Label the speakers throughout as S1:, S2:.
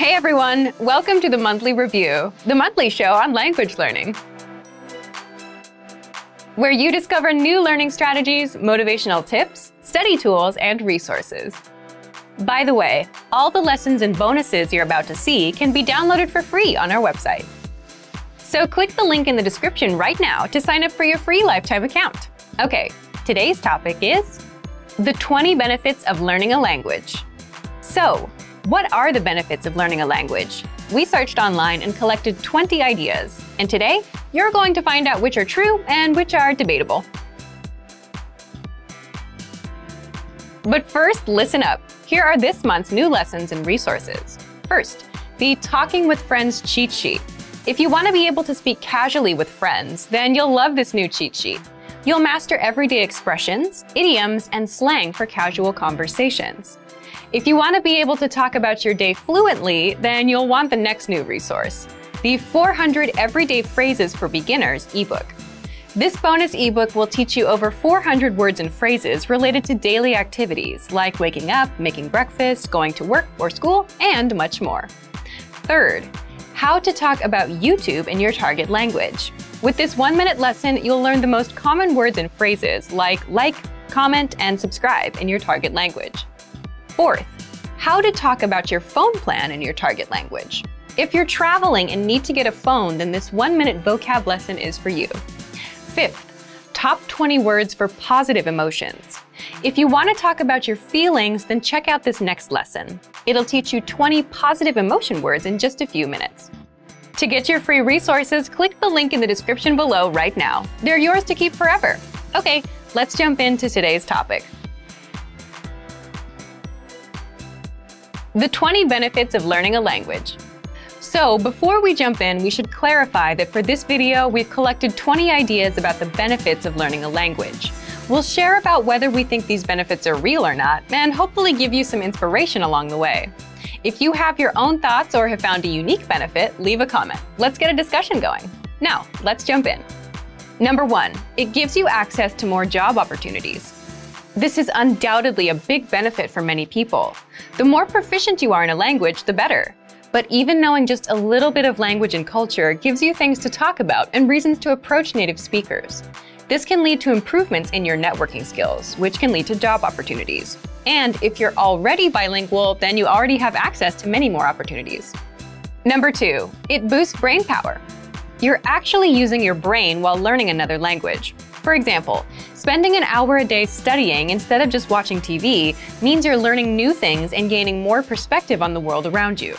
S1: Hey everyone, welcome to the Monthly Review, the monthly show on language learning, where you discover new learning strategies, motivational tips, study tools, and resources. By the way, all the lessons and bonuses you're about to see can be downloaded for free on our website. So click the link in the description right now to sign up for your free lifetime account. Okay, today's topic is the 20 benefits of learning a language. So, what are the benefits of learning a language? We searched online and collected 20 ideas, and today you're going to find out which are true and which are debatable. But first, listen up. Here are this month's new lessons and resources. First, the Talking with Friends cheat sheet. If you want to be able to speak casually with friends, then you'll love this new cheat sheet. You'll master everyday expressions, idioms, and slang for casual conversations. If you want to be able to talk about your day fluently, then you'll want the next new resource, the 400 Everyday Phrases for Beginners ebook. This bonus ebook will teach you over 400 words and phrases related to daily activities like waking up, making breakfast, going to work or school, and much more. Third, how to talk about YouTube in your target language. With this 1-minute lesson, you'll learn the most common words and phrases like, comment, and subscribe in your target language. Fourth, how to talk about your phone plan in your target language. If you're traveling and need to get a phone, then this 1-minute vocab lesson is for you. Fifth, top 20 words for positive emotions. If you want to talk about your feelings, then check out this next lesson. It'll teach you 20 positive emotion words in just a few minutes. To get your free resources, click the link in the description below right now. They're yours to keep forever. Okay, let's jump into today's topic. The 20 benefits of learning a language. So before we jump in, we should clarify that for this video, we've collected 20 ideas about the benefits of learning a language. We'll share about whether we think these benefits are real or not, and hopefully give you some inspiration along the way. If you have your own thoughts or have found a unique benefit, leave a comment. Let's get a discussion going. Now, let's jump in. Number 1, it gives you access to more job opportunities. This is undoubtedly a big benefit for many people. The more proficient you are in a language, the better. But even knowing just a little bit of language and culture gives you things to talk about and reasons to approach native speakers. This can lead to improvements in your networking skills, which can lead to job opportunities. And if you're already bilingual, then you already have access to many more opportunities. Number 2, it boosts brain power. You're actually using your brain while learning another language. For example, spending an hour a day studying instead of just watching TV means you're learning new things and gaining more perspective on the world around you.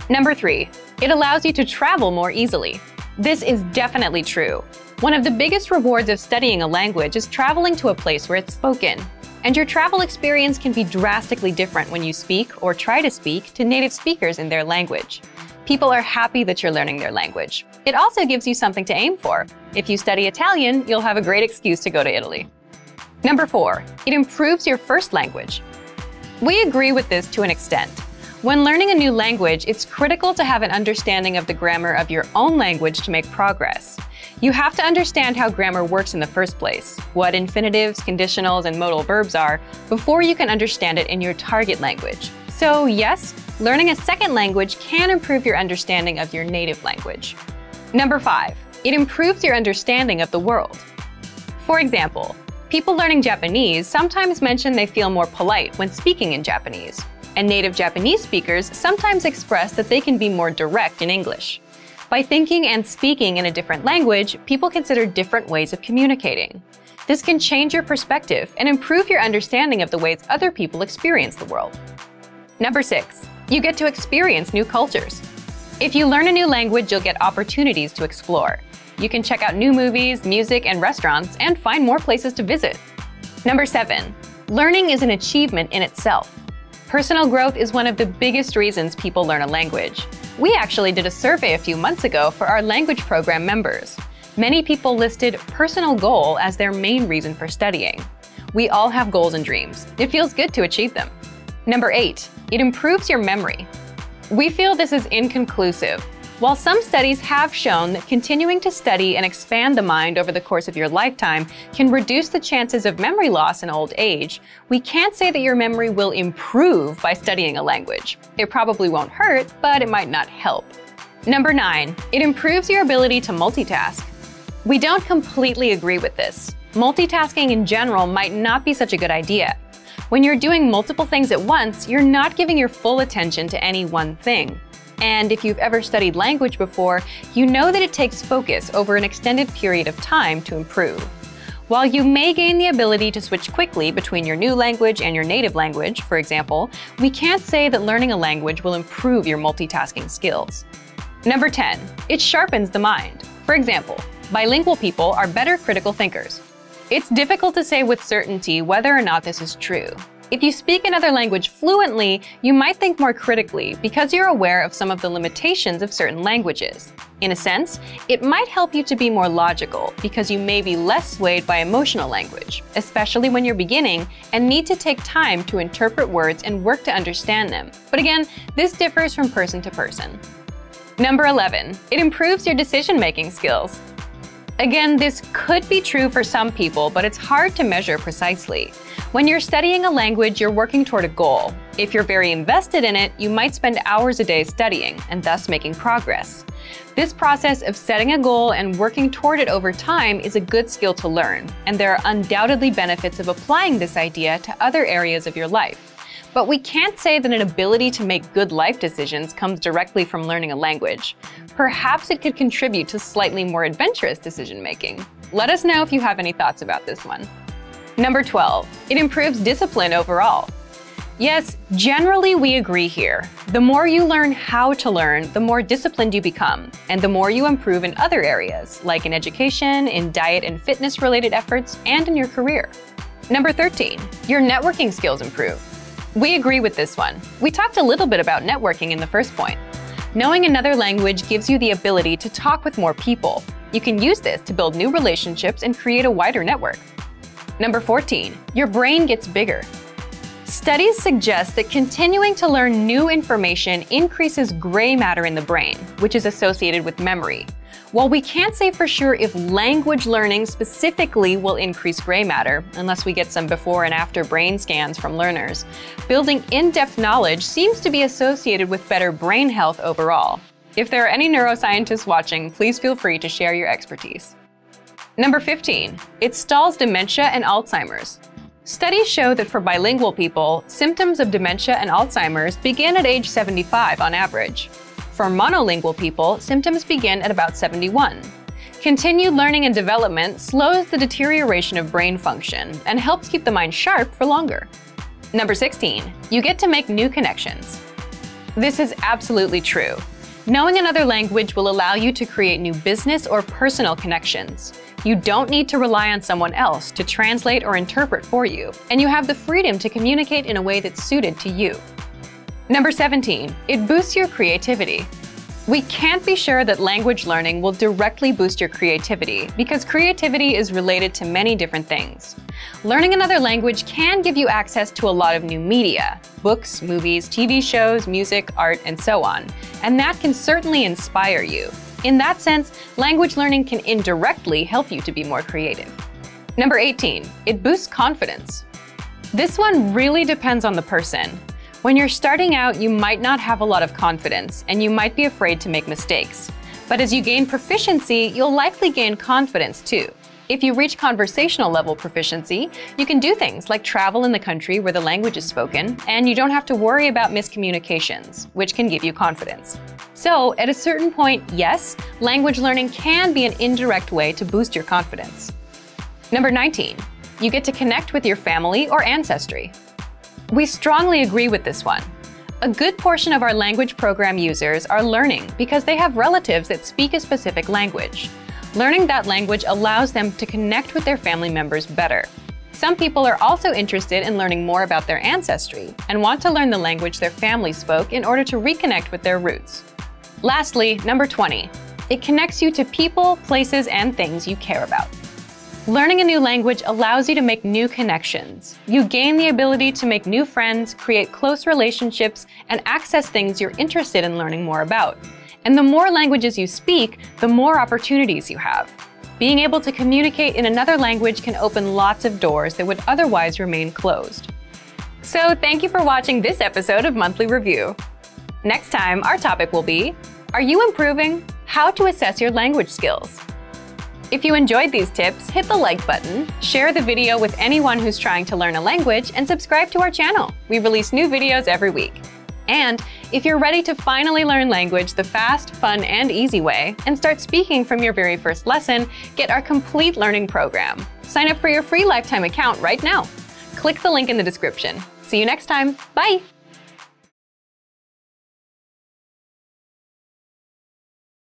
S1: Number 3, it allows you to travel more easily. This is definitely true. One of the biggest rewards of studying a language is traveling to a place where it's spoken. And your travel experience can be drastically different when you speak or try to speak to native speakers in their language. People are happy that you're learning their language. It also gives you something to aim for. If you study Italian, you'll have a great excuse to go to Italy. Number 4, it improves your first language. We agree with this to an extent. When learning a new language, it's critical to have an understanding of the grammar of your own language to make progress. You have to understand how grammar works in the first place, what infinitives, conditionals, and modal verbs are, before you can understand it in your target language. So yes, learning a second language can improve your understanding of your native language. Number 5, it improves your understanding of the world. For example, people learning Japanese sometimes mention they feel more polite when speaking in Japanese, and native Japanese speakers sometimes express that they can be more direct in English. By thinking and speaking in a different language, people consider different ways of communicating. This can change your perspective and improve your understanding of the ways other people experience the world. Number 6, you get to experience new cultures. If you learn a new language, you'll get opportunities to explore. You can check out new movies, music, and restaurants, and find more places to visit. Number 7, learning is an achievement in itself. Personal growth is one of the biggest reasons people learn a language. We actually did a survey a few months ago for our language program members. Many people listed personal goal as their main reason for studying. We all have goals and dreams. It feels good to achieve them. Number 8, it improves your memory. We feel this is inconclusive. While some studies have shown that continuing to study and expand the mind over the course of your lifetime can reduce the chances of memory loss in old age, we can't say that your memory will improve by studying a language. It probably won't hurt, but it might not help. Number 9, it improves your ability to multitask. We don't completely agree with this. Multitasking in general might not be such a good idea. When you're doing multiple things at once, you're not giving your full attention to any one thing. And if you've ever studied language before, you know that it takes focus over an extended period of time to improve. While you may gain the ability to switch quickly between your new language and your native language, for example, we can't say that learning a language will improve your multitasking skills. Number 10, it sharpens the mind. For example, bilingual people are better critical thinkers. It's difficult to say with certainty whether or not this is true. If you speak another language fluently, you might think more critically because you're aware of some of the limitations of certain languages. In a sense, it might help you to be more logical because you may be less swayed by emotional language, especially when you're beginning and need to take time to interpret words and work to understand them. But again, this differs from person to person. Number 11, it improves your decision-making skills. Again, this could be true for some people, but it's hard to measure precisely. When you're studying a language, you're working toward a goal. If you're very invested in it, you might spend hours a day studying and thus making progress. This process of setting a goal and working toward it over time is a good skill to learn, and there are undoubtedly benefits of applying this idea to other areas of your life. But we can't say that an ability to make good life decisions comes directly from learning a language. Perhaps it could contribute to slightly more adventurous decision-making. Let us know if you have any thoughts about this one. Number 12, it improves discipline overall. Yes, generally we agree here. The more you learn how to learn, the more disciplined you become, and the more you improve in other areas, like in education, in diet and fitness-related efforts, and in your career. Number 13, your networking skills improve. We agree with this one. We talked a little bit about networking in the first point. Knowing another language gives you the ability to talk with more people. You can use this to build new relationships and create a wider network. Number 14, your brain gets bigger. Studies suggest that continuing to learn new information increases gray matter in the brain, which is associated with memory. While we can't say for sure if language learning specifically will increase gray matter, unless we get some before and after brain scans from learners, building in-depth knowledge seems to be associated with better brain health overall. If there are any neuroscientists watching, please feel free to share your expertise. Number 15, it stalls dementia and Alzheimer's. Studies show that for bilingual people, symptoms of dementia and Alzheimer's begin at age 75 on average. For monolingual people, symptoms begin at about 71. Continued learning and development slows the deterioration of brain function and helps keep the mind sharp for longer. Number 16, you get to make new connections. This is absolutely true. Knowing another language will allow you to create new business or personal connections. You don't need to rely on someone else to translate or interpret for you, and you have the freedom to communicate in a way that's suited to you. Number 17, it boosts your creativity. We can't be sure that language learning will directly boost your creativity because creativity is related to many different things. Learning another language can give you access to a lot of new media, books, movies, TV shows, music, art, and so on, and that can certainly inspire you. In that sense, language learning can indirectly help you to be more creative. Number 18, it boosts confidence. This one really depends on the person. When you're starting out, you might not have a lot of confidence, and you might be afraid to make mistakes. But as you gain proficiency, you'll likely gain confidence too. If you reach conversational level proficiency, you can do things like travel in the country where the language is spoken, and you don't have to worry about miscommunications, which can give you confidence. So, at a certain point, yes, language learning can be an indirect way to boost your confidence. Number 19, you get to connect with your family or ancestry. We strongly agree with this one. A good portion of our language program users are learning because they have relatives that speak a specific language. Learning that language allows them to connect with their family members better. Some people are also interested in learning more about their ancestry and want to learn the language their family spoke in order to reconnect with their roots. Lastly, number 20, it connects you to people, places, and things you care about. Learning a new language allows you to make new connections. You gain the ability to make new friends, create close relationships, and access things you're interested in learning more about. And the more languages you speak, the more opportunities you have. Being able to communicate in another language can open lots of doors that would otherwise remain closed. So thank you for watching this episode of Monthly Review. Next time, our topic will be, are you improving? How to assess your language skills. If you enjoyed these tips, hit the like button, share the video with anyone who's trying to learn a language, and subscribe to our channel. We release new videos every week. And if you're ready to finally learn language the fast, fun, and easy way, and start speaking from your very first lesson, get our complete learning program. Sign up for your free lifetime account right now. Click the link in the description. See you next time. Bye!